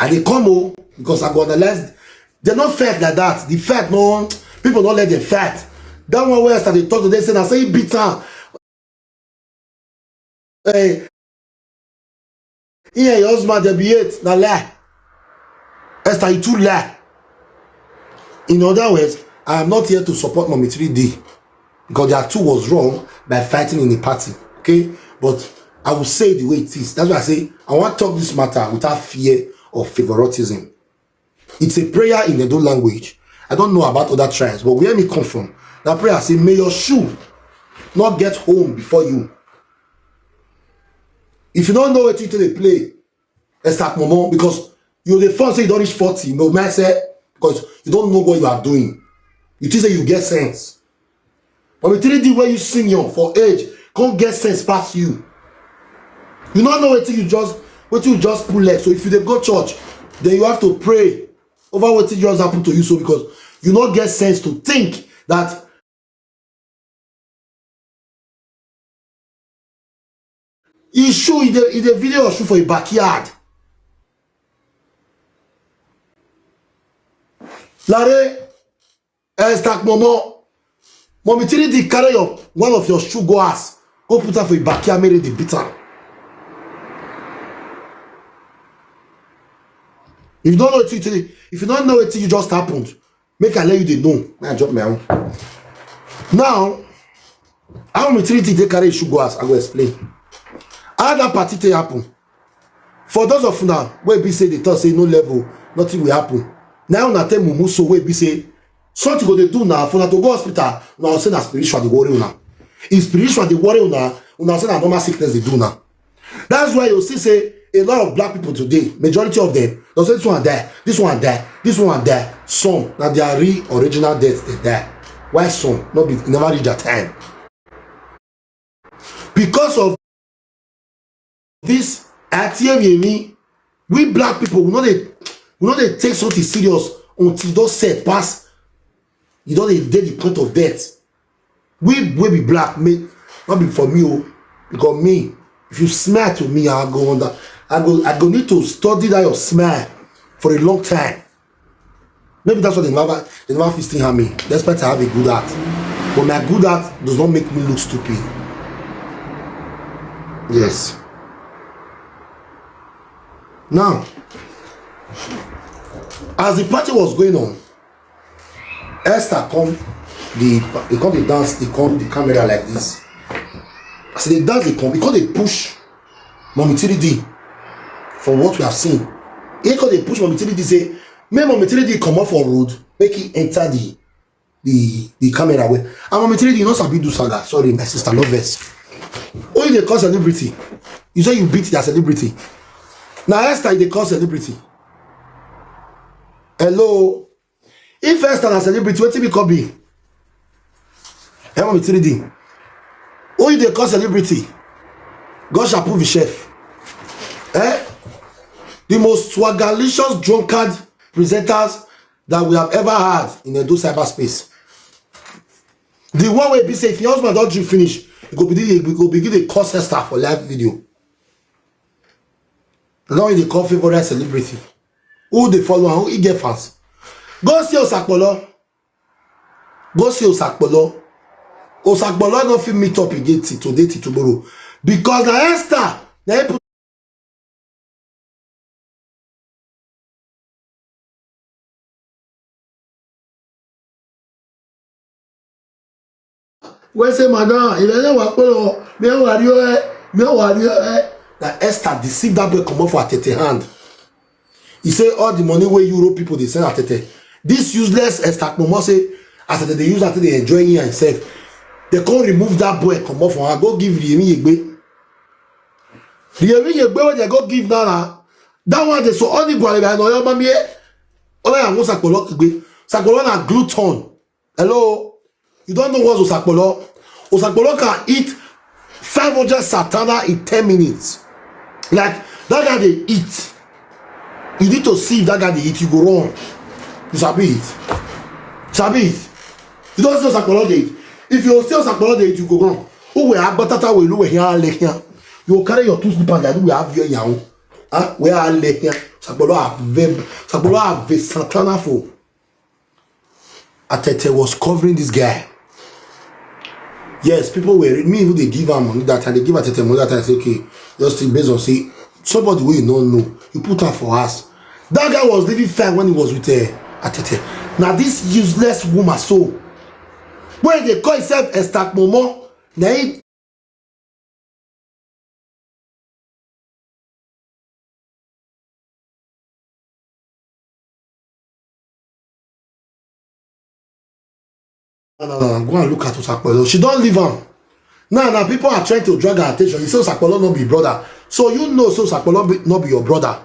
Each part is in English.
And they come oh, because I go analyze. They're not fat like that. The fat, no, people don't let them fat. That one where I started talk to them, saying I say bitter. Hey, yeah, your husband they be it, na lie. Esther, you too lie. In other words, I am not here to support Mommy 3D because their two was wrong by fighting in the party. Okay, but I will say the way it is. That's why I say I want to talk this matter without fear of favoritism. It's a prayer in the Edo language. I don't know about other tribes, but where me come from, that prayer say, may your shoe not get home before you. If you don't know what you to play, let's start moment because you're the first say you don't reach 40. No man say because you don't know what you are doing. You think that you get sense. But with 3D where you senior for age, can't get sense past you. You don't know what you just pull leg. So if you go church, then you have to pray over what just happened to you. So because you not get sense to think that he show in the video or shoot for a backyard. Larry, Esther, Mommy 3D carry up one of your shoe goers, go put her for a backyard, made the bitter. If you don't know it, if you don't know it, you just happened. Make I let you they know. I drop my own. Now, how Mommy 3D they carry shoe goers? I will explain. How that party thing happen? For those of you now, where be say they thought say no level, nothing will happen. Now na tell mumu so where be say something go they do now for na to go hospital. Now say na spiritual they worry now. In spiritual they worry now. Now say na normal sickness they do now. That's why you see say a lot of black people today, majority of them, they say this one die, this one die, this one die. Some now they are original deaths they die. Why some? Not be never reach that time. Because of this me, we black people we know they take something serious until those set pass. You don't dey the point of death. We be black, me not be for me, because me, if you smile to me, I go need to study that your smile for a long time. Maybe that's what they never fisting at me. Despite I have a good heart, but my good heart does not make me look stupid. Yes. Now, as the party was going on, Esther they dance, they come the camera like this. As they dance, they come because they push Mommy 3D for what we have seen. Because they push Mommy 3D, say, make Mommy 3D come off for road, make it enter the camera way. And Mommy 3D, you know sabi do saga. Sorry, my sister, no vex. Oh, you they call celebrity. You say you beat their celebrity. Now Esther they call celebrity. Hello. If Esther a celebrity, what be call be? Mommy 3D. Oh, they call celebrity. God shall prove the chef. The most swagalicious drunkard presenters that we have ever had in Edo cyberspace. The one way be say if your husband don't drink finish, you go begin a curse Esther for live video. Now they call favorite celebrity. Who they follow and who he get fans. Go see Osakpolo. Go see Osakpolo. Osakpolo don't feel meet up again today till tomorrow. Because the Esther, they put where say madam, if I know what that Esther deceived that boy come off for Tete hand. He say all the money where Euro people they send at Tete. This useless Esther Momo say as they use that they enjoying himself. They can't remove that boy come off for her. Go give the Yegbe. The Yegbe when they go give now. That one they so only go I know your mommy. All I want Sakpolo Kigbe. Sakpolo na gluten. Hello. You don't know what's Osakpolo? Osakpolo can eat 500 satana in 10 minutes. Like that guy they eat. You need to see if that guy they eat, you go wrong. You sabi it. Sabi it. You don't see Osakpolo they eat. If you still Osakpolo they eat, you go wrong. Who will have batata will look here like here. You will carry your two slippers that we have here. Ah, where are they here? Sapolo have Santana for. Atete was covering this guy. Yes, people were me who they give her money that time. They give Atete money that time. Say, okay, just based on say somebody we don't know. You put her for us. That guy was living fine when he was with Atete. Now this useless woman, so when they call himself Esther Momo, now he no, go and look at Osakpolo. She don't leave him. Now people are trying to drag her attention. You say Osakpolo not be brother. So you know so Osakpolo not be your brother.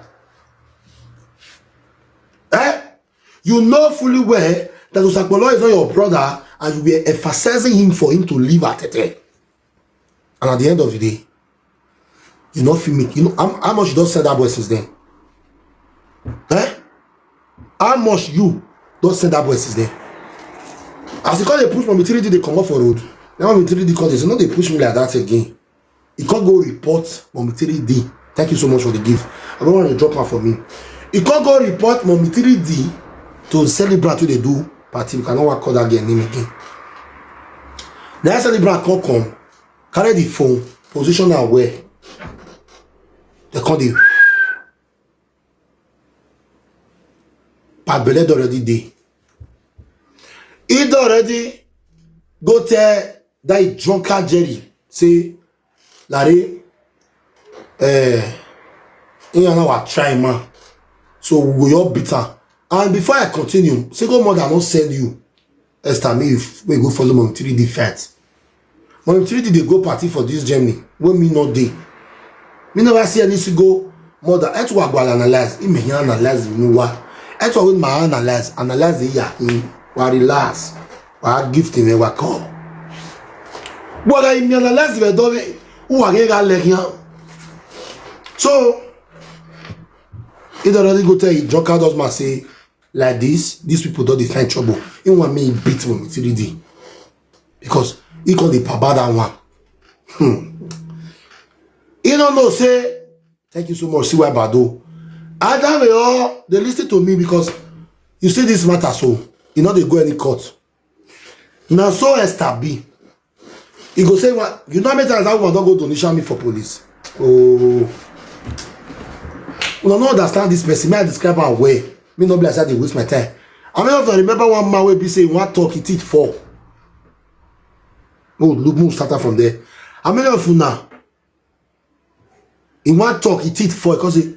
Eh? You know fully well that Osakpolo is not your brother and you were emphasizing him for him to leave Atete. And at the end of the day, you know feel me. You know how much you don't send that boy since then? Eh? How much you don't send that boy since then? As he call they push Mommy 3D, they come off for road. Now Mommy 3D call they say no, they push me like that again. He can't go report Mommy 3D. Thank you so much for the gift. I don't want to drop one for me. He can't go report Mommy 3D to celebrate what they do party. We cannot call that name again. Now celebrate can't come, carry the phone, position her where they call the Pabeled already day. It already go tell that drunkard Jerry say Larry you know what try man. So we all bitter. And before I continue, single mother not send you Esther me if we go follow Mommy 3D fight. Mommy 3D they go party for this Germany. When me not day. Me never see any single mother. That's what I go analyze. He may analyze you know what. That's what we my analyze the year in what relax. What gift him what call. What I analyze the door who are getting so it already go tell you Joker does man say like this, these people don't find trouble. He want me beat Mommy 3D. Because he called the Pabada one. He don't know, say, thank you so much, see why Bado. Either way, all they listen to me because you see this matter, so you know they go any court. Now, so Esther B. He go say, what you know, how many times that woman don't go donation me for police. Oh, we don't understand this person. May I describe her way? Me no be like they waste my time. I mean, I remember one man will be saying, "One talk it for." Oh, look, move started from there. How many of you now? In one talk it for because it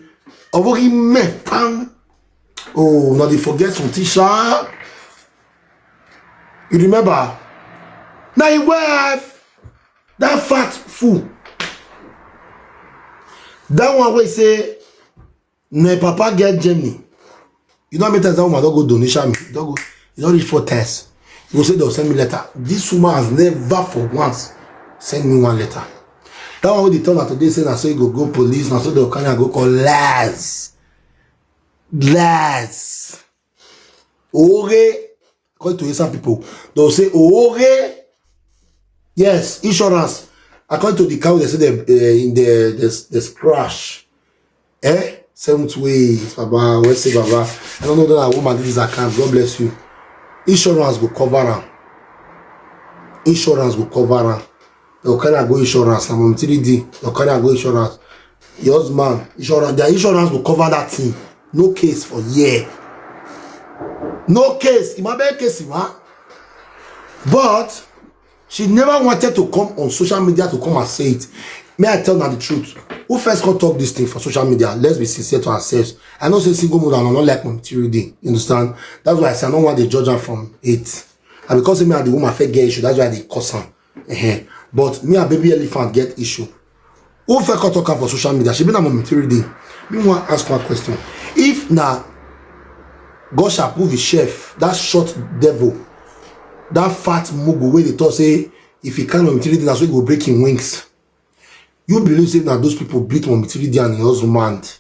over him pam. Oh, now they forget some teacher. You remember? Now he wife that fat fool. That one will say, "No, Papa get Germany." You know how many times that woman don't go donation me? Don't go. You don't reach 4 times. You go say they'll send me letter. This woman has never for once send me one letter. That one when they turn out today saying I say go police, now so they'll kind of go call lies. Lies. Ore. According to some people, they'll say Ore. Yes, insurance. According to the cow, they say they in the crash. 7th ways, Baba, let's say Baba. I don't know that a woman did this account. God bless you. Insurance will cover her. Insurance will cover her. They'll carry go insurance. I'm on 3D. They'll carry go insurance. Your husband, insurance. Their insurance will cover that thing. No case for year. No case. It might be a case, man. But she never wanted to come on social media to come and say it. May I tell her the truth? Who first can talk this thing for social media? Let's be sincere to ourselves. I know say single mother and not like Mommy 3D. You understand? That's why I say I don't want the judge her from it. And because me and the woman first get issue, that's why they cuss her. But me and baby elephant get issue. Who first can talk her for social media? She been a Mommy 3D. Me want to ask one question. If now God shall prove his chef, that short devil, that fat mugu where they talk say if he can't Mommy 3D, that's why he go break him wings. You believe say that those people beat Mommy 3D and your husband.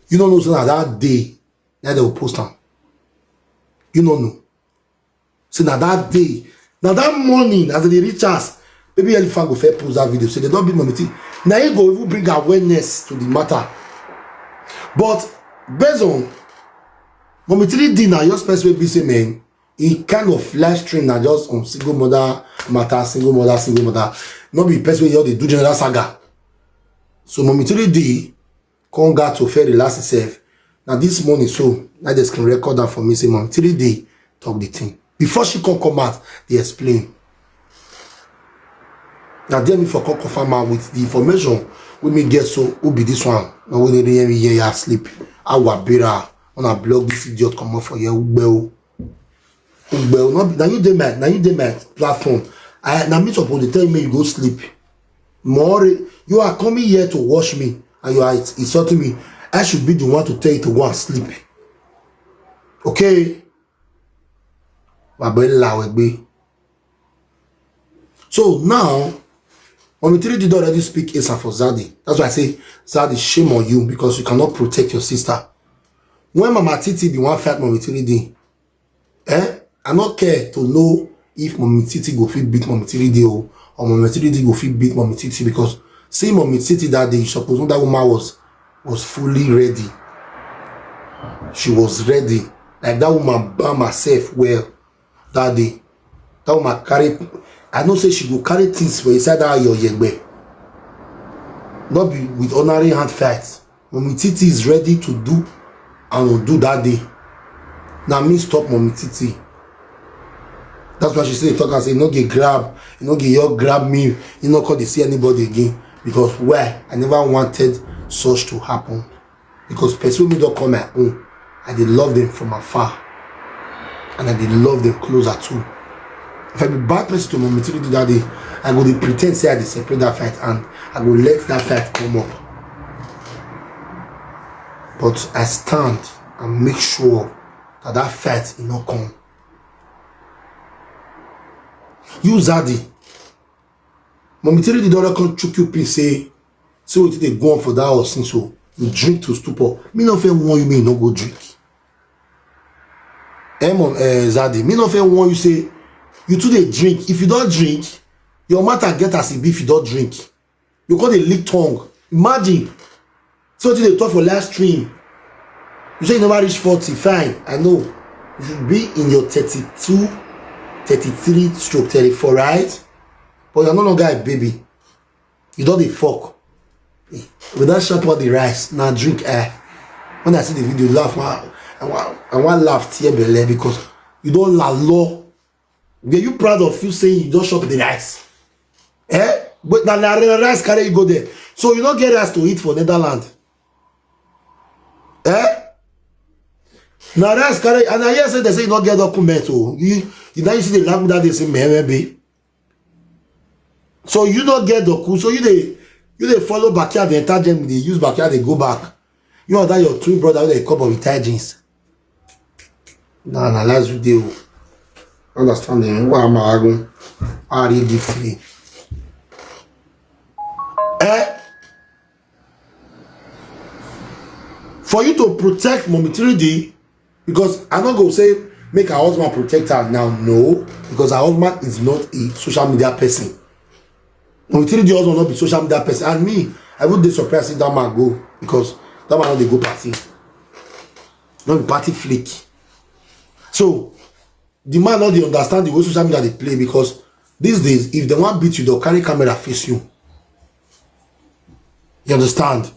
You don't know so that day that they will post them. You don't know. So that day, now that morning as they reach us, maybe elephant go fair post that video. So they don't beat Mommy 3D. Now you go even bring awareness to the matter. But based on Mommy 3D now, your space will be say man, it kind of live stream now just on single mother matter, single mother. Not be person where they do general saga. So Mommy 3D come got to fair relax itself. Now this morning, so now they can record that for me. Say Mommy 3D talk the thing. Before she come out, they explain. Now then me for confirm out with the information we me get so who be this one. Now when they hear me here sleep. I will better on a blog this idiot come up for you. Now you dey my platform. I now me suppose to tell me you go sleep. More you are coming here to watch me and you are insulting me. I should be the one to tell you to go and sleep. Okay? So now Mommy 3D did already speak Esther for Zaddy. That's why I say, Zaddy, shame on you because you cannot protect your sister. When Mama Titi be one fight Mommy 3D, I not care to know if Mommy Titi go fit beat Mommy 3D or Mommy 3D go fit beat Mommy Titi because see Mommy Titi that day, suppose that woman was fully ready. She was ready. Like that woman bam herself well that day. That woman carry. I know say she go carry things for inside that your yegbe. Not be with ordinary hand fights. Mommy Titi is ready to do and will do that day. Now me stop Mommy Titi. That's why she say talk and say no get grab, you know get your grab me, you know call they see anybody again. Because why? I never wanted such to happen. Because person me don't come at home. I did love them from afar. And I did love them closer too. If I be bad person to Mommy 3D that day, I go to pretend say I dey separate that fight and I go let that fight come up. But I stand and make sure that that fight will not come. You Zaddy, Mommy 3D don't come choke you pin say what they go on for that or since so you drink to stupor. Me no fair warn you me no go drink. Zaddy, me no fair warn you say you too dey drink. If you don't drink, your matter get as if you don't drink. You call a lick tongue. Imagine. So they talk for live stream. You say you never reach 40. Fine, I know. You should be in your 32, 33 stroke 34, right? But you're no longer a baby. You don't dey fuck. With that shot about the rice, now drink air. When I see the video, laugh. I want laugh tear belly because you don't law. Are you proud of you saying you don't shop the rice? But now the rice carry you go there. So you don't get rice to eat for Netherlands. Now rice carry, and I hear say they say you don't get document. Oh, you now you see the language that they say maybe. So you don't get document. So you they follow backyard, they enter them, they use backyard, they go back. You know that your twin brother they couple with tie jeans. Nah, last video. Understanding why am I going? I read differently. For you to protect Mommy 3D, because I'm not gonna say make her husband protect her now. No, because her husband is not a social media person. Mommy 3D husband will not be social media person. And me, I would be surprised if that man go because that man not they go party. Not be party flick. So the man not they understand the way social media they play because these days if they want beat you they'll carry camera face you. You understand?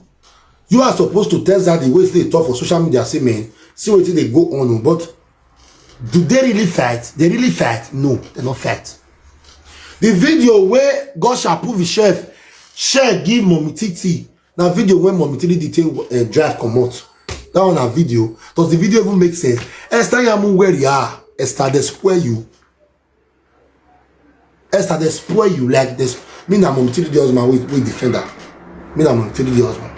You are supposed to tell that the way they talk for social media say man see what they go on but do they really fight? They really fight? No, they not fight. The video where God shall prove his chef share give Mommy Titi. Now video when Mommy Titi detail drive come out. That one a video. Does the video even make sense? Esther Yamu where you are. Esther they spoil you. Esther they spoil you like this. Me na Mommy 3D husband we defender. Me na Mommy 3D husband.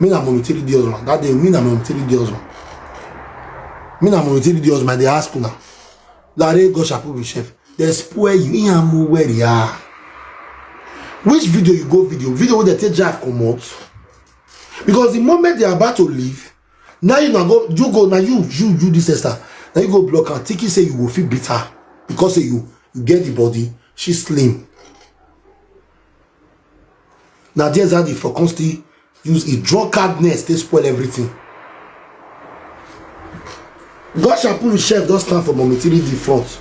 Me na Mommy 3D husband. That day me na Mommy 3D husband. Me na Mommy 3D husband. They ask you now. Larry go shapu with chef. They spoil you. Yamu where you are. Which video you go video? Video where they take drive come out. Because the moment they are about to leave, now you go now you this Esther. Now you go block her. Tiki say you will feel beat her because say you get the body. She's slim. Now there's that for constantly use a drunkardness to spoil everything. God shall put the chef don't stand for momentary default.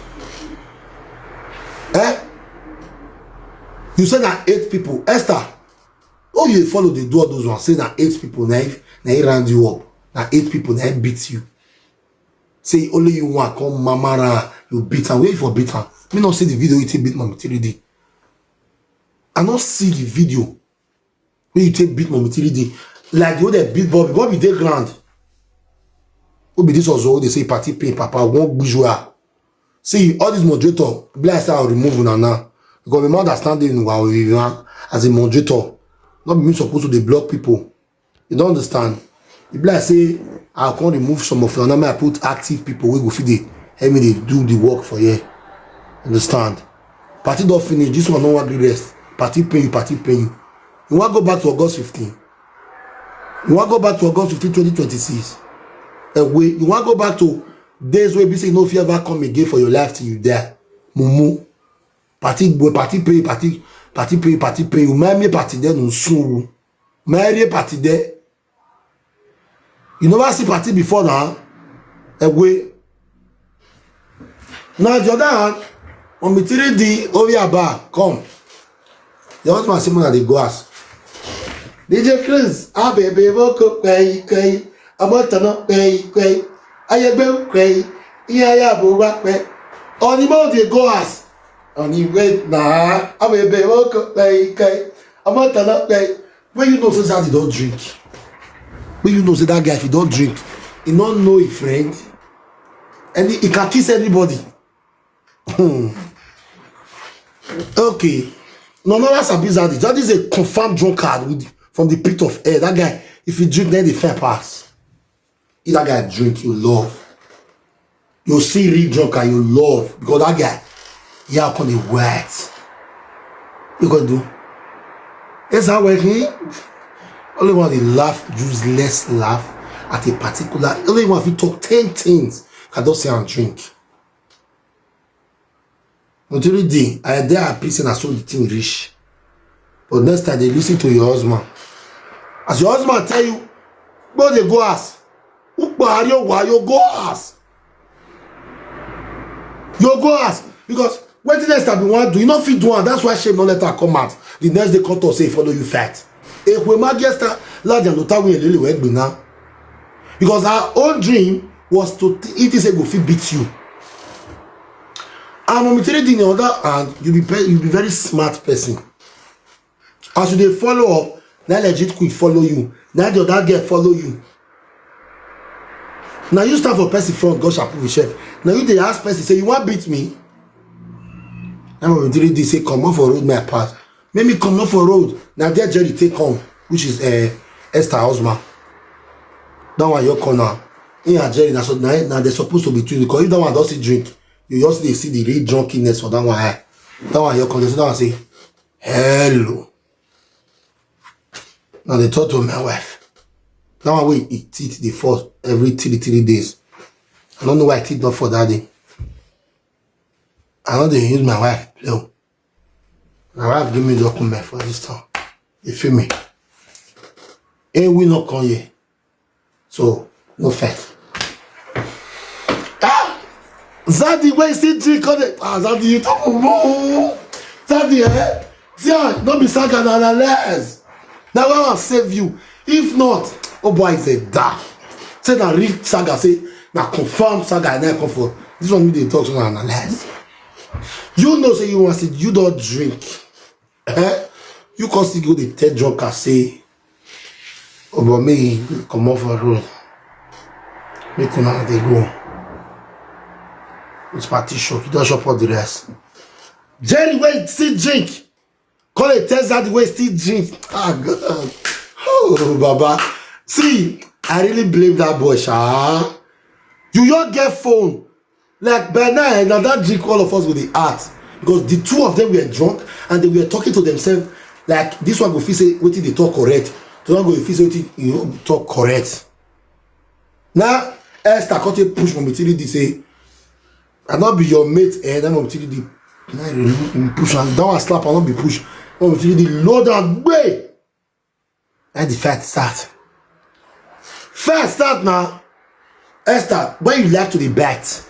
You say that 8 people. Esther, oh, you follow the do all those ones. Say that 8 people now round you up. Now 8 people now beat you. Say only you want come mamara, you beat her. Wait for beat her. Me not see the video you take beat momentary day. I not see the video when you take beat momentary day. Like you that beat Bobby. Bobby dey grand. Be this also they say party pay papa won't bourgeois. See all these moderator bless I'll remove now because we understand them as a moderator. Not be supposed to block people. You don't understand. The bless say I can't remove some of them. I put active people we go feed the help me they do the work for you. Understand? Party don't finish. This one don't want the rest. Party pay you, party pay you. You want to go back to August 15. You want to go back to August 15, 2026. You want to go back to days where you say no fear ever come again for your life till you die. Mumu. Party pay, party pay. You marry party there no soon. Marry party there. You never see party before now. Away. Now the other hand, on me 3D over your bar, come. The husband say man they go ask. DJ Chris, baby, woke up, quay. I'm not quay. I am quay. Yeah, but on the mount they go ask. On the way, nah, I baby, woke up, quay. I'm not quay. When you know so that he don't drink. When you know say that guy if he don't drink, he don't know a friend. And he can kiss everybody. Okay. No, that's a bizarre. That is a confirmed drunkard from the pit of air. That guy, if you drink, then the fair pass. If that guy drink, you love. You see real drunkard, you love. Because that guy, he up on the wet. You gonna do? Is that working? Only one they laugh, useless laugh at a particular. Only one if you talk 10 things, can don't say and drink. Until the day, I dare a person I saw the thing rich. But next time they listen to your husband. As your husband tell you, go they go ask. You go ask. You go ask. Because when the next time you want to do, you not fit do one. That's why shame not let her come out. The next day come to say follow you fat. If we might get now. Because our own dream was to eat this go fit beat you. And momentarily in the other hand, you be very smart person. As you dey follow up, now legit quick follow you. Now the other girl follow you. Now you stand for person front, God shall prove the chef. Now you dey ask person, say you want beat me? Now momentarily they say come on for road my path. Make me come on for road. Now there Jerry take home, which is Esther husband. That one your corner. In a Jerry, now they're supposed to be two because if that one doesn't drink. You just see the real drunkenness for that one. That one your condition. That one say, hello. Now they talk to my wife. That one way he teeth the first every 3 days. I don't know why I teeth not for that day. I know they use my wife. No. My wife give me document for this time. You feel me? Ain't we not come here. So no fact. Zaddy, where is he drink on it? Zaddy, you talk about Zaddy, yeah, don't be saga less. Now I will save you. If not, oh boy, say that. Say that real saga, say now confirm saga and then come for this one. They talk to analyze. You know, say you want to say you don't drink. You can still go the third drunk and say, oh, but me come off the road. Me come out they go. It's party show. You don't shop all the rest. Jerry, wait, still drink. Call it test that way, still drink. Ah, God. Oh, Baba. See, I really blame that boy, Sha. You don't get phone. Like, by now, and that drink all of us with the art. Because the two of them were drunk and they were talking to themselves. Like, this one go feel say, wait till they talk correct. The one go feel say, you talk correct. Now, Esther cut a push from material, they say, I not be your mate and I'm going to push and down and slap and not be pushed. I'm going to load and way. And the fight start. Fight start now. Esther, why you like to the bet?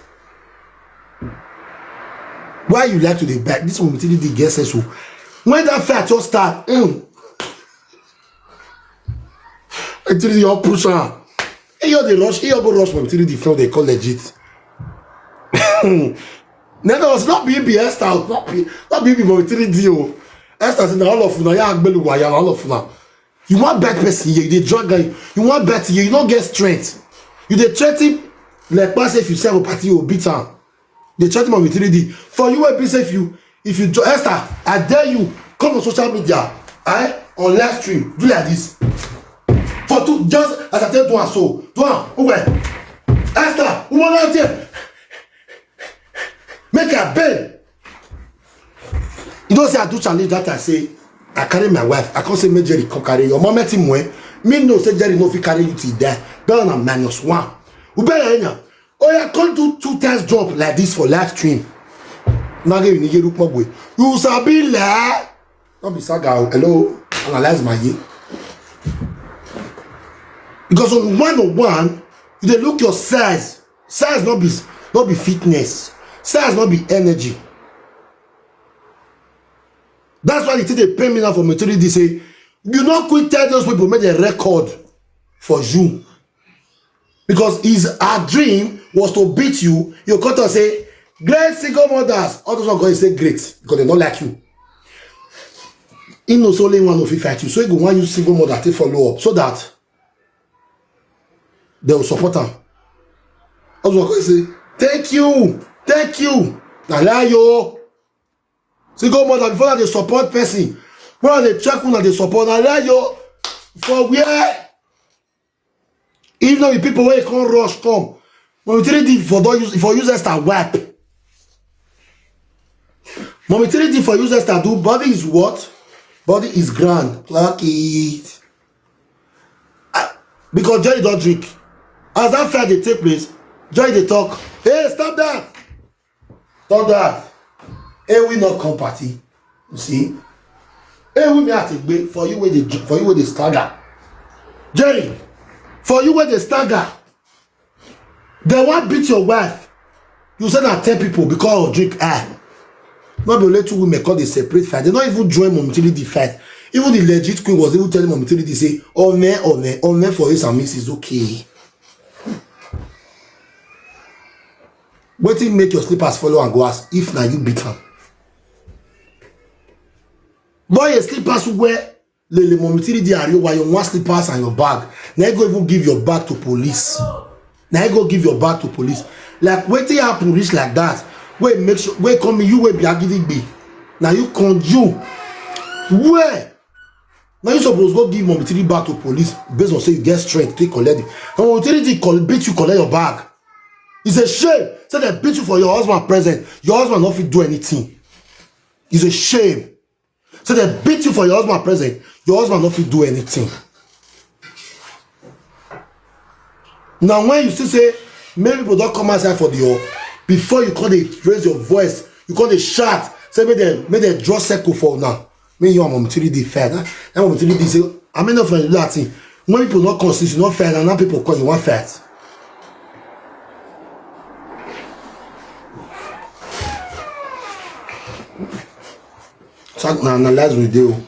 Why you like to the bet? This one will the guess so. When that fight just start, until you push on. Here they rush, here go rush until the floor they call legit. Never was not BB Esther, not BB but until the Esther said all of you now, all of you now. You want bad person here, you the drug guy, you want bad here, you don't get strength. You dey threaten like pass if you serve a party you beat am. Dey threaten am with 3D. For you wey be say if you Esther, I dare you come on social media, on live stream, do like this. For two just as I tell do am so, do am well. Esther, who wan out here? Make her beg. You know say I do challenge that I say I carry my wife. I can't say make Jerry come carry your mom met him when me no say Jerry no fit carry you till there. Better on -1. We better enya. Oh yeah, can't do 2 times jump like this for live stream. Now you need to look more way. You sabi la. Don't be saga. Hello, analyze my year. Because on 101, you dey look your size. Size not be fitness. Size not be energy. That's why they pay me now for maturity. They say, you not quit tell those people make a record for you. Because our dream was to beat you. You got to say, great single mothers. All those are going to say great because they don't like you. He knows only one of you fight you. So he go want you single mother to follow up so that they will support them. Also going to say, thank you. Now lie yo. Single mother before that they support person. When they check on they support now lie yo. For where? Even though the people where can't rush come. When we tell you for users that wipe. When we tell you for users that do body is what? Body is grand. Clock it. Because Joy don't drink. As that fight they take place, Joy they talk. Hey, stop that. Stop that. Hey, we not come party. You see? Hey, we may have to wait for you where they stagger. Jerry, for you where they stagger. They want beat your wife. You said that 10 people because of drink. Not be only 2 women call they separate fight. They don't even join momentarily the fight. Even the legit queen was even telling momentarily they say, oh man, for his and miss is okay. Wait till make your slippers follow and go ask if now you beat her. Boy, your slippers wear le momentarily they are while you want slippers and your bag. Now you go even give your bag to police. Like wait till happen reach like that. Wait, make sure wait come you will be agiding be. Now you can't you where? Now you supposed go give momentarily back to police based on say you get strength to collect it. And momentarily beat you collect your bag. It's a shame. Say they beat you for your husband present. Your husband not fit do anything. It's a shame. So they beat you for your husband present. Your husband not fit do anything. Now when you still say many people don't come outside for the before you call it raise your voice, you call it shout, say make them draw circle for now. When you are momentarily fair. And momentarily say, I mean not for do that thing. When people not consist, not fair, and now people call you one fight. So now analyze video.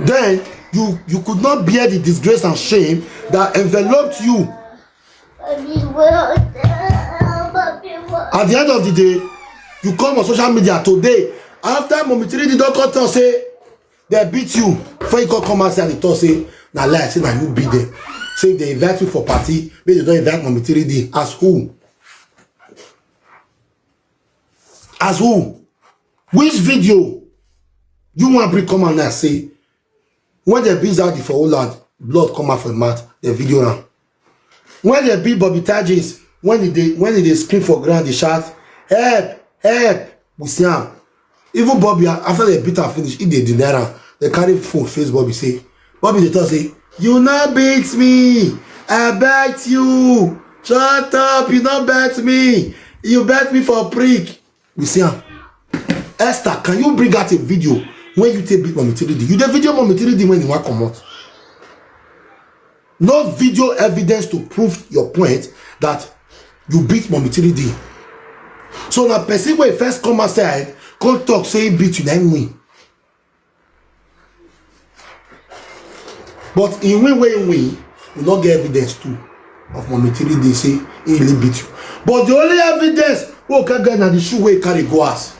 Then you could not bear the disgrace and shame that enveloped you. At the end of the day, you come on social media today after momentarily the doctor say they beat you. Before you come outside the talk say na lie, say na you beat them. Say if they invite you for party, maybe they don't invite momentarily. As who? As who? Which video you want to bring come and say when they beat out the for all land, blood come out from the mouth, the video now. When they beat Bobby Tajis, when they scream for ground, they shout, help, we see him. Even Bobby, after they beat her finish, if they deny her, they carry phone face Bobby say, Bobby they talk say, you not beat me, I bet you, shut up, you not bet me, you bet me for prick. We see him. Esther, can you bring out a video when you take beat mommy 3D, you the video mommy 3D when you want come out. No video evidence to prove your point that you beat mommy 3D. So na person wey first come outside come talk say he beat you then win. But in win way we not get evidence too of mommy 3D say he really beat you. But the only evidence we can get na the shoe wey carry go house.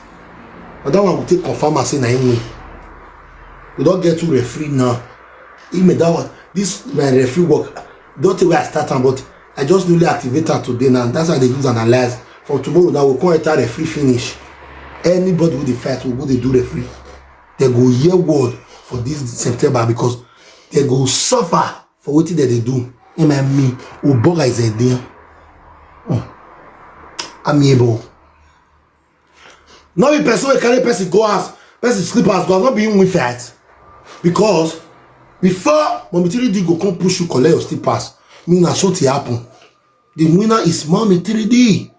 But that one will take confirm and say na him win. We don't get to referee now. He made that one. This my referee work. Don't think where I start am, but I just newly activate am today now. That's why they use analyze. For tomorrow now we'll come enter referee finish. Anybody with the fight will go they do referee. They go hear word for this September because they go suffer for what they do. Him and me, Uboga is a deal. I'm able. Not be person will carry person go house, person slippers go not be in with fight. Because before mommy 3D go come push you collect your slippers, mean na something happen. The winner is mommy 3D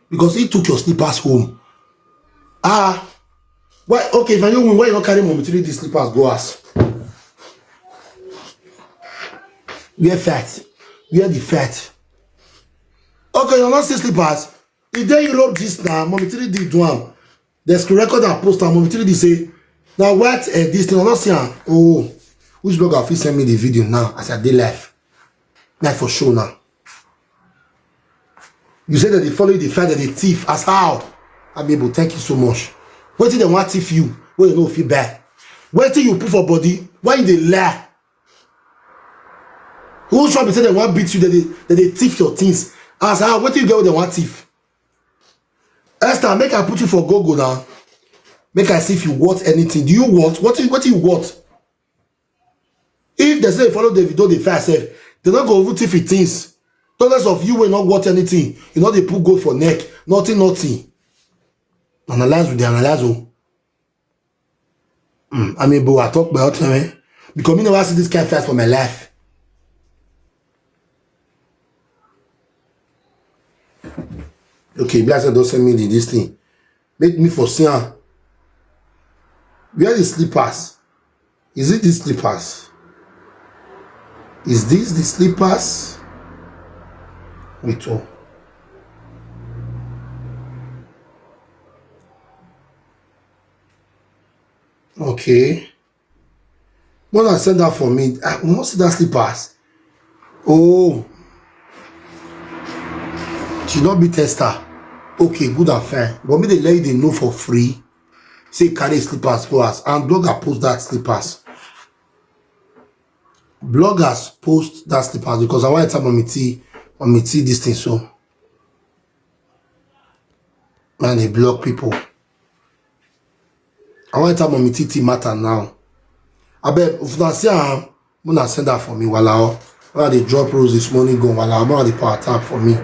because he took your slippers home. Why? Okay, if I don't win, why you not carry mommy 3D slippers go house? We are fat. We are the fat. Okay, you're not see slippers. If they Europe this now, mommy 3D do am. There's record and post and mommy 3D say, now what this thing? I'm not saying, oh, which blogger fit send me the video now as I dey live? Like for sure now. You say that they follow the fact that they thief as how? I'm able, thank you so much. What did they want thief you? Well, you know feel bad. What did you put for body? Why you dey lie? Who's trying to say they want beat you that they thief your things? As how? What do you get with they want thief? Esther, make I put you for Google now. Make I see if you want anything. Do you want? What do you want? If they say they follow the video, they fair self, they don't go over thief things. Thousands of you will not want anything. You know they put gold for neck. Nothing. Analyze with the analyze. I mean, but I talk about time because me never see this kind fast for my life. Okay, Blazer don't send me this thing. Make me for seeing. Where the slippers? Is it the slippers? Is this the slippers? Wait, oh. Okay. When I said that for me, I must see that slippers. Oh. Should not be tester. Okay, good and fine. But me they let you know for free. Say carry slippers for us. And blogger post that slippers. Bloggers post that slippers because I want to tell mommy this thing so. Man, they block people. I want to tell mommy T matter now. I bet if I see I'm gonna send that for me while they drop rose this morning go while I'm on the power tap for me.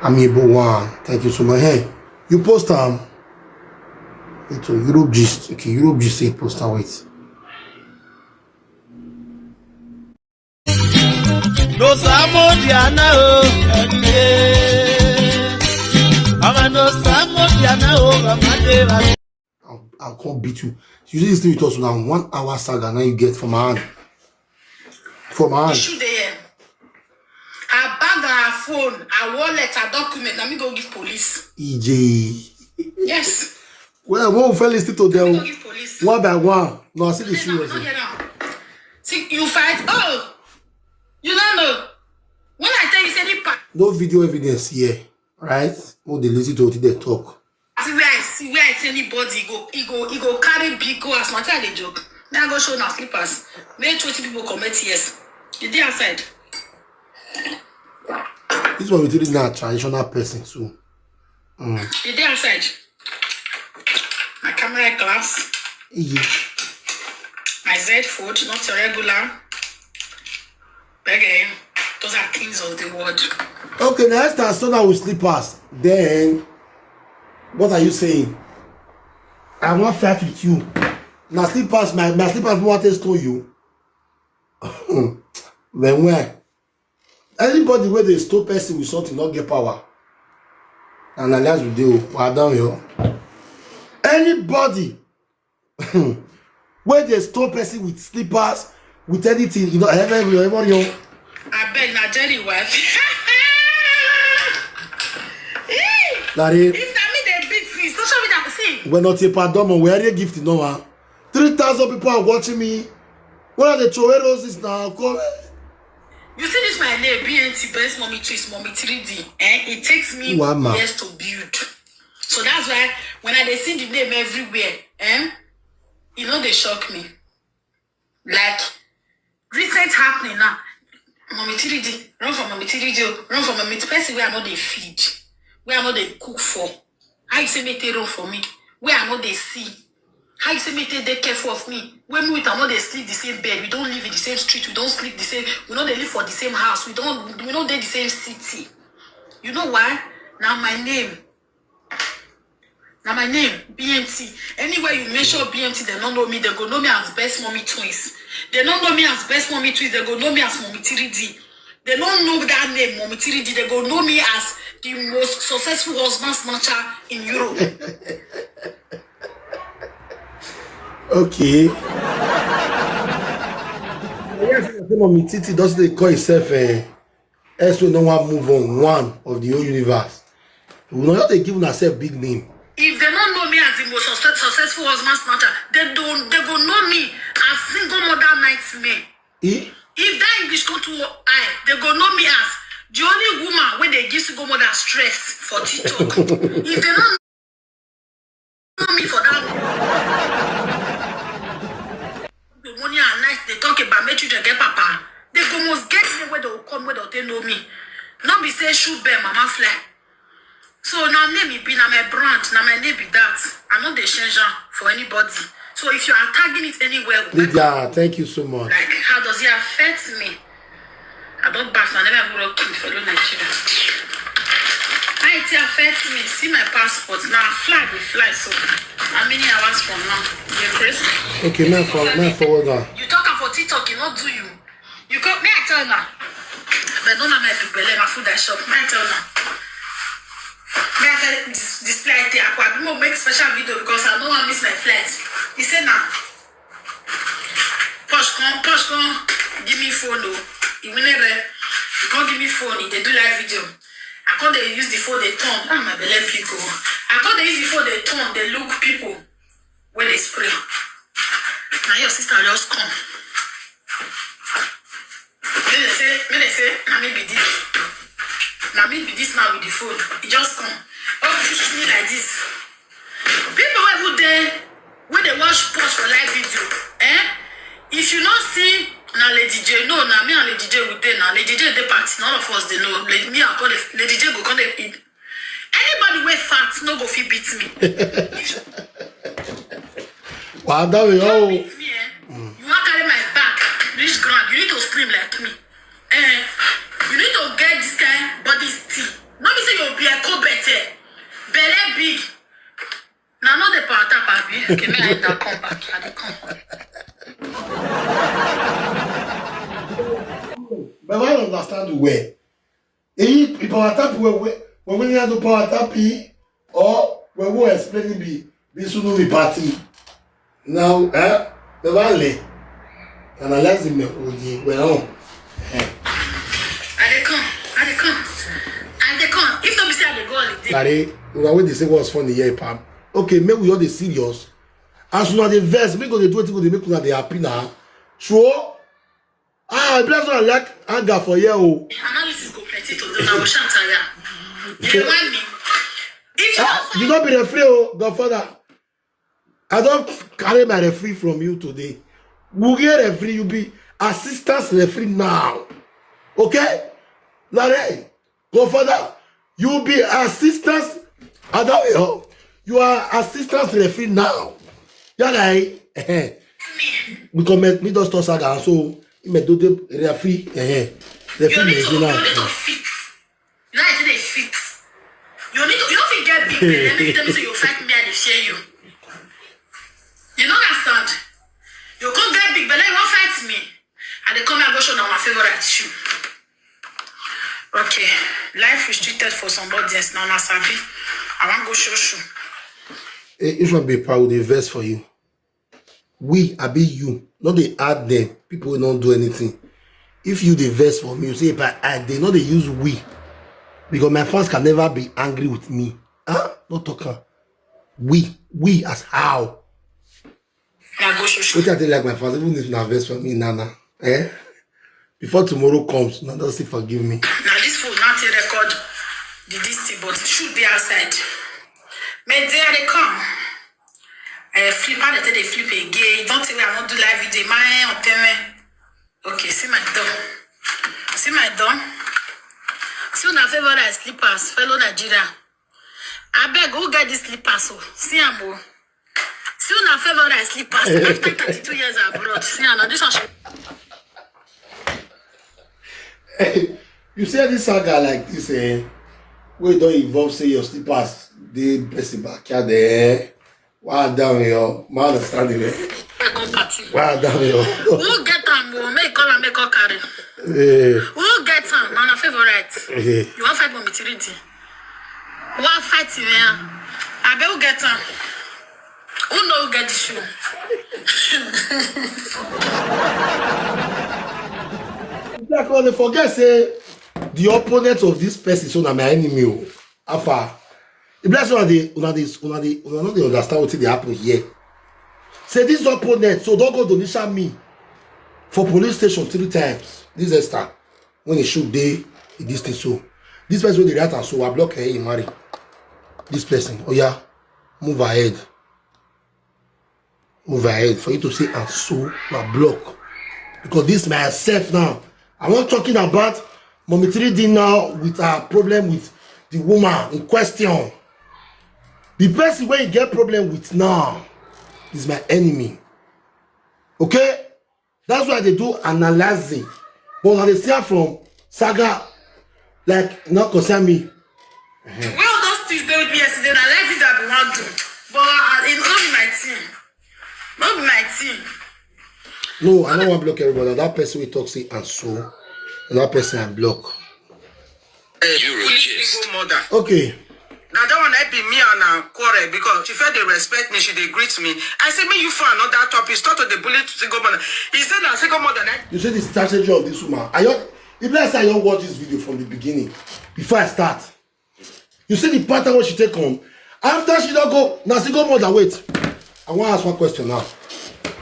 I'm able one. Thank you so much. Hey, you post wait, Europe gist. Okay, Europe gist say post wait. No samo diana o no samo diana o I can't beat you. You see this thing with us now 1 hour saga now you get from my hand. From my hand. Issue there. Her bag, her phone, her wallet, her document. Let me go give police. EJ. Yes. Well, one fell listen to them Go give police. one by one. No, I see the shoe. See, you fight. Oh, you don't know. When I tell you, say the part. No video evidence here, right? Oh, they listen to what they talk. See where I see anybody he go carry big go as much as they joke. Now go show now slippers. Make 20 people commit yes. The day outside. This one we did now traditional person too. The day outside. My camera glass. Yeah. My Z food, not a regular. Again, those are kings of the world. Okay, now let's start now with slippers. Then, what are you saying? I want fight with you. Now slippers, my slippers want to stone you. Then where? Anybody where they stop person with something not get power. And alias with you, down here. Anybody Where they stone person with slippers, with anything, you know, everybody. I beg na Jerry wife. Larry, If na me they beat me, social media see. we're not a pardon, we are a gift, no one. 3,000 people are watching me. What are the roses now? Come. You see this my name, BNT, best mommy twist, mommy 3D. It takes me years to build. So that's why when I see the name everywhere, you know they shock me. Like recent happening now. Mommy 3D, run for mommy 3D, run for mommy. It's person where I know they feed, where I know they cook for. How you say make they run for me? Where I know they see. How you say make they careful of me? When we with I know they sleep the same bed, we don't live in the same street, we don't sleep the same, we know they live for the same house, we don't they the same city. You know why? Now my name, BMT. Anywhere you mention BMT, they don't know me, they go know me as best mommy twins. They don't know me as best mommy twins, they go know me as mommy 3D. They don't know that name, mommy 3D, they go know me as the most successful husband snatcher in Europe. Okay. Yes, mommy Titi doesn't call itself Esther no one move on one of the whole universe. We will not give herself big name. If they don't know me as the most successful husband snatcher, they go know me as single mother nightmare. If that English go to eye, they go know me as the only woman where they give single mother stress for TikTok. If they don't know me for that the money and night they talk about make children get papa, they go must get me where they will come where they know me. Not be say shoot bear mama fly. So now name it be now my brand, now my name be that. I'm not the changer for anybody. So if you are tagging it anywhere, Lydia, thank you so much. Like how does it affect me? I don't bath, I never will kill fellow Nigeria. How it affects me? See my passport now. Fly will fly. So how many hours from now? You impressed? Okay, man, forward now. You talk for TikTok, you not do you. You got me I tell now. But don't have my big belly, my food I shop. Me I tell now. Me I tell display it. I will make special video because I don't want to miss my flight. He said now. Push come, give me phone. You can't give me phone. They do live video. I can't they use the phone they turn. My belly people. I can't they use the phone they turn. They look people when they spray. Now your sister just come. Then they say, now me be this. Now me be this now with the phone. It just come. Oh, push me like this. People who there when they watch post for live video, if you not see now Lady J, no, now me and Lady J with them now. Lady J the party, none of us they know. Me I call Lady J go come they eat. Anybody with fat no go fit beat me. Wow, that we all. Beat me, You want carry my back, reach ground. You need to scream like me. You need to get this kind body still. Not be say you'll be a co-better. Belly big. Now not the part of baby. Okay, me I don't come back. I don't come. But I don't understand where. If power tap when we have to power tap or when we explaining be sunu party. Now, the valley analyze me well. I they come. If not be say I dey go holiday. Larry, we are waiting to say what's funny here, Pam. Okay, make we all the serious. As soon as the verse, make all the do it, they make una dey happy now. Sure. Bless one like anger for you. Analysis go plenty to do now. We shan't tell ya. You remind me. If you don't be referee, Godfather. I don't carry my referee from you today. We'll get referee, you be assistant referee now. Okay? Larry, Godfather, you be assistant. I don't know. You are assistant referee now. Yeah, right? Because me just saga, so me do the referee. You need to fix. You know I they fix. You don't get big. Let me tell you, so you fight me and they share you. You know understand? You can't get big, but then you won't fight me. And they come and go show now my favorite shoe. Okay, life restricted for somebody else now. Sabi, I want go show shoe. It should be proud of the verse for you. We, I be you. Not they add them. People will not do anything. If you the verse for me, you say, but they know they use we. Because my fans can never be angry with me. Huh? Not talking. We as how? What I tell like my fans, even if not verse for me, Nana. Eh? Before tomorrow comes, Nana still forgive me. Now this fool not a record the this but should be outside. But there they come. Flip out they flip again. Don't tell me I won't do live video. My on payment. Okay, see my door. See my door. See una favorite slippers, fellow Nigeria. I beg who get this slippers so. See am. See una favorite slippers after 32 years abroad. See am. This one. Hey, you say this saga like this, where you don't involve say your slippers, they best in backyard there. Wow, down here, man, understand it. Wow, down here. Who get them? Make call and make call carry. Who get them? Man, favorite. You want fight with mitigation? Who want fighting here? I bet who get them? Who know who get the shoe? Like when they forget say the opponent of this person so na my enemy. Afa. The bless una not they understand what they happen here. Say this opponent, so don't go donation me for police station 3 times. This Esther, when he shoot day, this thing so. This person they write and so I block her, he marry. This person, oh yeah, move ahead. Move ahead for you to say and so na block. Because this myself now. I'm not talking about Mommy 3D now with her problem with the woman in question. The person where you get problem with now is my enemy. Okay? That's why they do analyzing. But when they see from saga, like, not concern me. Well, those things they would be yesterday, and I like it that we want to. But it not be my team. Not be my team. No, I don't want to block everybody. That person we talk say and so, and that person I block. Single mother. Okay. Now that one I be me and quarrel because she felt they respect me, she they greet me. I said me you for another topic. Start to the bully to single mother. He said that single mother. You say the strategy of this woman. If let's say I don't watch this video from the beginning, before I start, you see the pattern what she take on. After she don't go, now single mother wait. I want to ask one question now.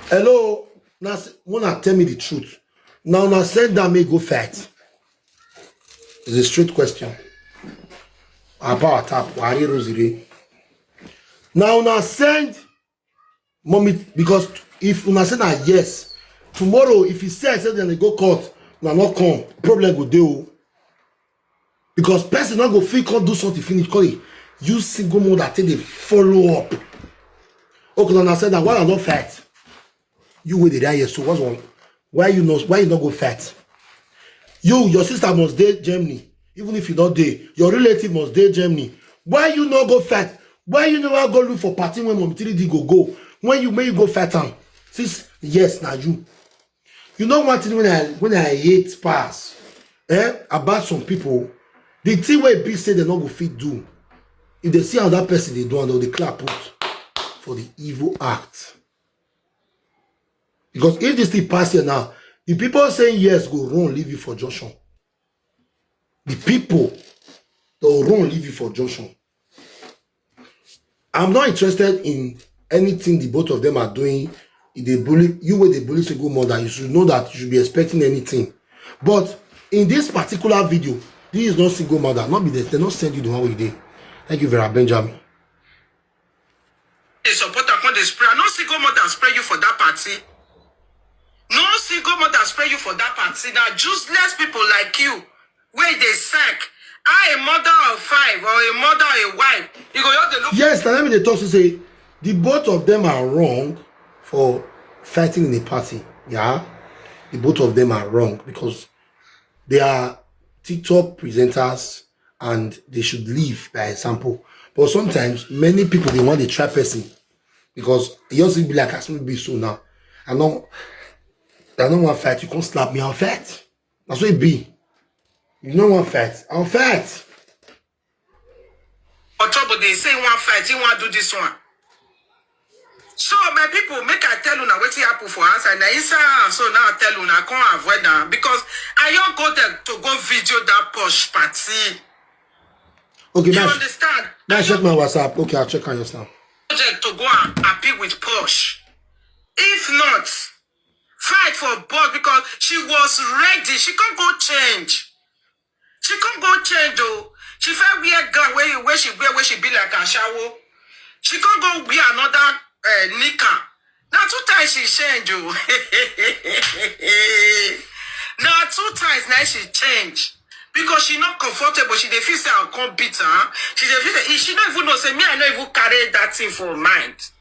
Hello. Now, wanna tell me the truth. Now said that may go fight. It's a straight question. About tap, wari rosary. Now send mommy because if una say na yes, tomorrow if he says then they go court, now not come, problem go deal. Because person not go feel can't do something finish. Call it use single mother till they follow up. Okay, now said that why I not fight? You with the right so what's wrong? Why you not go fight? Your sister must date Germany. Even if you not there, your relative must date Germany. Why you not go fight? Why you never go look for party when Mom 3D go? When you may go fight am? Since yes, now you. You know one thing when I hate pass about some people, the thing where be say they not go fit do. If they see how that person they do and they clap put for the evil act. Because if this thing pass here now, the people saying yes go run leave you for junction. The people that will run leave you for junction. I'm not interested in anything the both of them are doing. If they bully you with the bully single mother, you should know that you should be expecting anything. But in this particular video, this is not single mother. Not be they not send you the one way you did. Thank you very Benjamin. The supporter when they spray. No single mother spray you for that party. No single mother spray you for that party. Now useless people like you, where they sack. I a mother of 5 or a mother or a wife. You go out the look. Yes, now let me talk to say the both of them are wrong for fighting in a party. Yeah, the both of them are wrong because they are TikTok presenters and they should leave by example. But sometimes many people they want to try person because it also be like I should be so now. I don't want to fight. You can't slap me. I'll fight. That's what it be. You don't want to fight. I'll fight. Or trouble they say you want to fight. You want to do this one. So my people, make I tell you now what happen for us, and inside so now I tell you I can't avoid that because I don't go there to go video that posh party. Okay, you understand? Now check my WhatsApp. Okay, I'll check on yours now. To go and appeal with Posh. If not, fight for boss because she was ready. She can't go change. She can't go change though. She felt weird girl where she be like a shower. She can't go be another Nika. Now 2 times she changed oh. Now 2 times now she changed. Because she not comfortable, she dey feel say I can't beat her. She dey feel say she don't even know say me I don't even carry that thing for mind.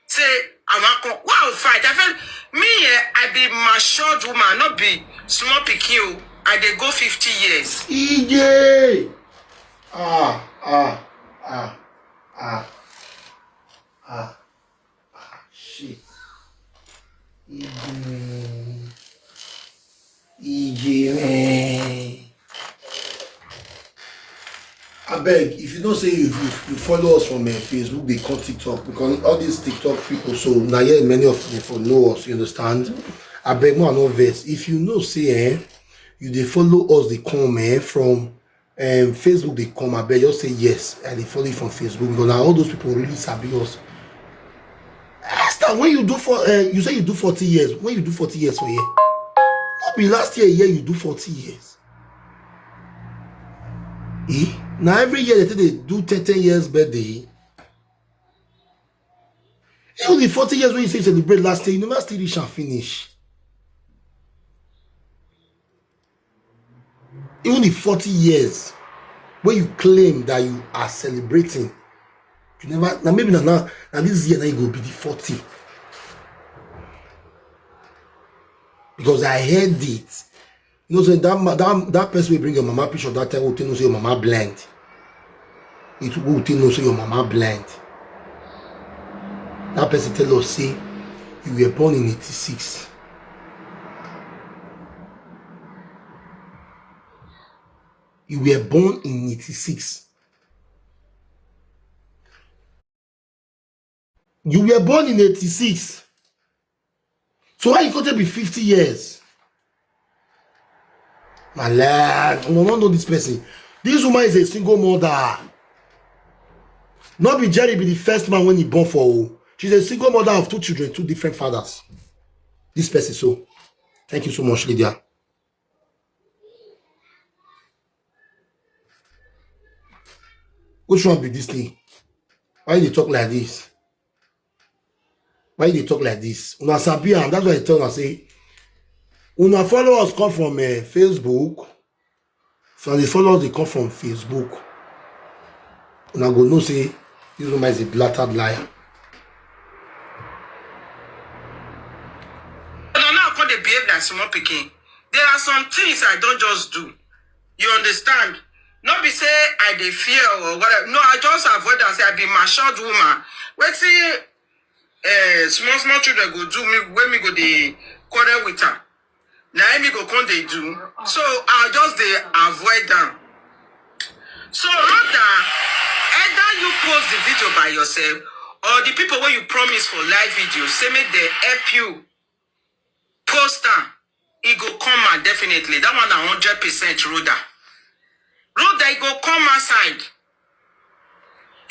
Say I want wow fight. I feel me I be matured woman, not be small pikin. I dey go 50 years. EJ. Shit. EJ man. I beg, if you don't say you follow us from Facebook, they call TikTok because all these TikTok people, so now yeah, many of them know us, you understand? I beg more no verse. If you know say you they follow us, they come from Facebook, they come, I beg just say yes, and they follow you from Facebook because now all those people really sabi us. Esther, when you do you say you do 40 years, when you do 40 years for year, not be last year you do 40 years. Now every year they do 10 years birthday. Even the 40 years when you say you celebrate last year, you never still reach and finish. Even the 40 years when you claim that you are celebrating, you never. Now maybe now this year now you go be the 40. Because I heard it. You know, so that person will bring your mama picture that time will tell you say your mama blind. It will tell you say your mama blind. That person tell us say you were born in 86. You were born in 86. You were born in 86. So why you got to be 50 years? My lad, I don't know this person. This woman is a single mother. Not be Jerry be the first man when he born for. She's a single mother of 2 children, 2 different fathers. This person, so. Thank you so much, Lydia. Which one be this thing? Why they talk like this? Why they talk like this? Una sabi am, that's why I tell her say. Una followers come from Facebook. So the followers they come from Facebook. Una go know say this woman is a blatant liar. Now I they behave like small picking. There are some things I don't just do. You understand? Not be say I dey fear or whatever. No, I just avoid and say I be matured woman. Wait see small children go do me when me go dey quarrel with her. Now me go come they do. So I just they avoid them. So rather, either you post the video by yourself or the people where you promise for live videos, say make they help you post them. It go come out definitely. That one 100% Rhoda. Rhoda, it go come outside.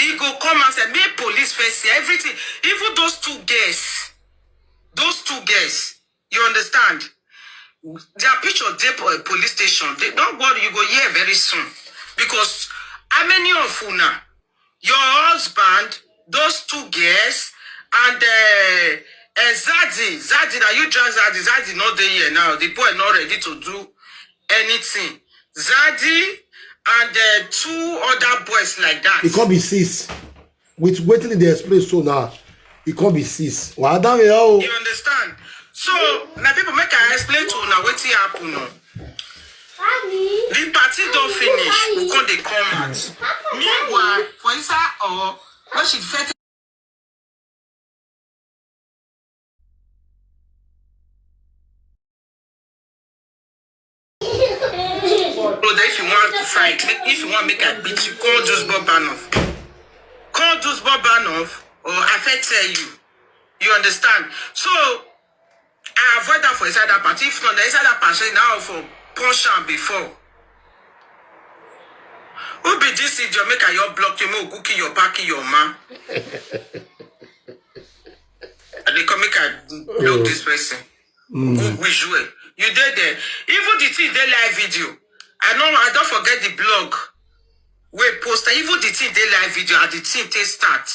It go come outside. Make police first see everything. Even those 2 girls. You understand? Their picture there police station. They don't worry, you go here very soon. Because how many of you now? Your husband, those 2 girls, and Zaddy, now you drive Zaddy not there here now. The boy not ready to do anything. Zaddy and 2 other boys like that. It can't be 6. With waiting in the express so now, it can't be 6. Well, you understand? So now people make I explain to you now what happen now. The party don't finish. We come they come out. Meanwhile, for inside or when she fed. If you want to fight, if you want to make a beat, you call just Bob Banoff. Call just Bob Banoff, or I tell you. You understand? So I avoid that for inside that party. If not, the inside that party now for punch am before. Who be this in Jamaica? Your block you more cookie your parking your man. And they come make I block this person. Who wish you? You did there. Even the thing they live video. I don't forget the blog. Wait, poster. Even the thing they live video and the thing they start.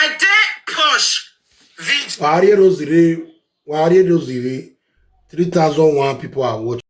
And they push video. Warrior Rosary, 3,001 people are watching.